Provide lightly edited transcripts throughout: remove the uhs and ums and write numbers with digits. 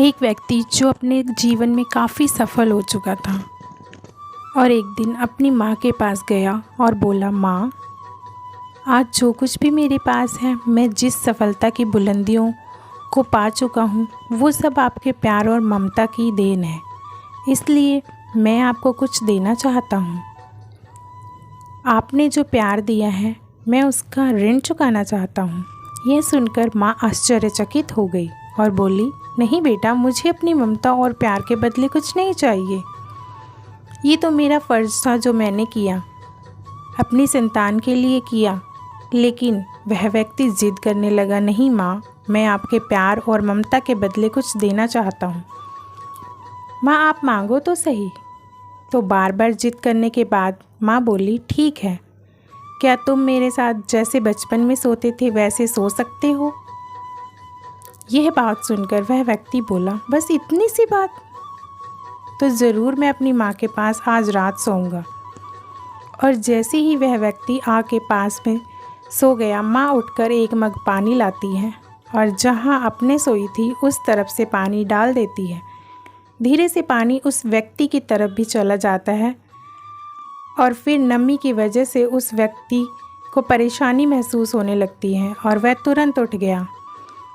एक व्यक्ति जो अपने जीवन में काफ़ी सफल हो चुका था और एक दिन अपनी माँ के पास गया और बोला, माँ, आज जो कुछ भी मेरे पास है, मैं जिस सफलता की बुलंदियों को पा चुका हूँ, वो सब आपके प्यार और ममता की देन है। इसलिए मैं आपको कुछ देना चाहता हूँ। आपने जो प्यार दिया है, मैं उसका ऋण चुकाना चाहता हूँ। यह सुनकर माँ आश्चर्यचकित हो गई और बोली, नहीं बेटा, मुझे अपनी ममता और प्यार के बदले कुछ नहीं चाहिए। ये तो मेरा फ़र्ज़ था जो मैंने किया, अपनी संतान के लिए किया। लेकिन वह व्यक्ति ज़िद करने लगा, नहीं माँ, मैं आपके प्यार और ममता के बदले कुछ देना चाहता हूँ। माँ, आप मांगो तो सही। तो बार बार ज़िद करने के बाद माँ बोली, ठीक है, क्या तुम मेरे साथ जैसे बचपन में सोते थे वैसे सो सकते हो? यह बात सुनकर वह व्यक्ति बोला, बस इतनी सी बात? तो ज़रूर मैं अपनी माँ के पास आज रात सोऊंगा। और जैसे ही वह व्यक्ति आके पास में सो गया, माँ उठकर एक मग पानी लाती है और जहाँ अपने सोई थी उस तरफ से पानी डाल देती है। धीरे से पानी उस व्यक्ति की तरफ भी चला जाता है और फिर नमी की वजह से उस व्यक्ति को परेशानी महसूस होने लगती है और वह तुरंत उठ गया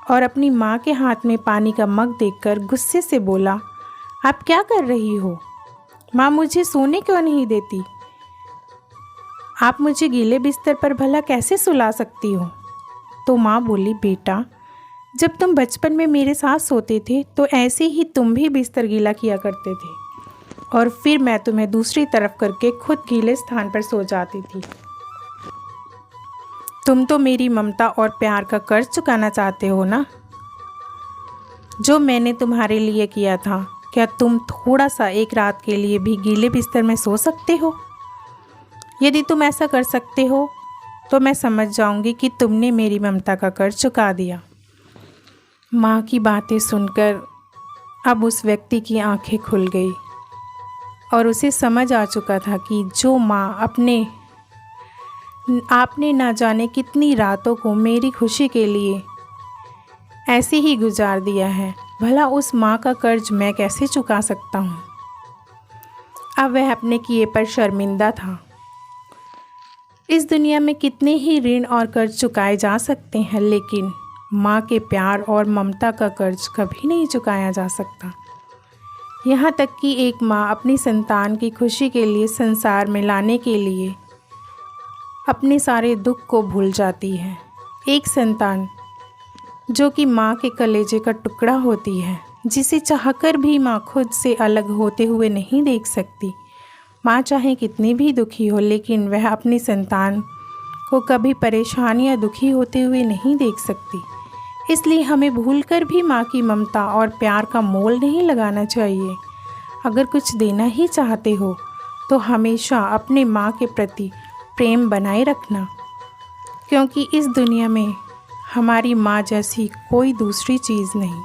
और अपनी माँ के हाथ में पानी का मग देखकर गुस्से से बोला, आप क्या कर रही हो? माँ, मुझे सोने क्यों नहीं देती? आप मुझे गीले बिस्तर पर भला कैसे सुला सकती हो? तो माँ बोली, बेटा, जब तुम बचपन में मेरे साथ सोते थे तो ऐसे ही तुम भी बिस्तर गीला किया करते थे और फिर मैं तुम्हें दूसरी तरफ करके खुद गीले स्थान पर सो जाती थी। तुम तो मेरी ममता और प्यार का कर्ज चुकाना चाहते हो ना? जो मैंने तुम्हारे लिए किया था, क्या तुम थोड़ा सा एक रात के लिए भी गीले बिस्तर में सो सकते हो? यदि तुम ऐसा कर सकते हो तो मैं समझ जाऊंगी कि तुमने मेरी ममता का कर्ज चुका दिया। माँ की बातें सुनकर अब उस व्यक्ति की आंखें खुल गई और उसे समझ आ चुका था कि जो माँ आपने ना जाने कितनी रातों को मेरी खुशी के लिए ऐसे ही गुजार दिया है, भला उस माँ का कर्ज मैं कैसे चुका सकता हूँ। अब वह अपने किए पर शर्मिंदा था। इस दुनिया में कितने ही ऋण और कर्ज चुकाए जा सकते हैं, लेकिन माँ के प्यार और ममता का कर्ज कभी नहीं चुकाया जा सकता। यहाँ तक कि एक माँ अपनी संतान की खुशी के लिए संसार में लाने के लिए अपने सारे दुख को भूल जाती है। एक संतान जो कि माँ के कलेजे का टुकड़ा होती है, जिसे चाहकर भी माँ खुद से अलग होते हुए नहीं देख सकती। माँ चाहे कितनी भी दुखी हो, लेकिन वह अपनी संतान को कभी परेशान या दुखी होते हुए नहीं देख सकती। इसलिए हमें भूलकर भी माँ की ममता और प्यार का मोल नहीं लगाना चाहिए। अगर कुछ देना ही चाहते हो तो हमेशा अपने माँ के प्रति प्रेम बनाए रखना, क्योंकि इस दुनिया में हमारी माँ जैसी कोई दूसरी चीज़ नहीं।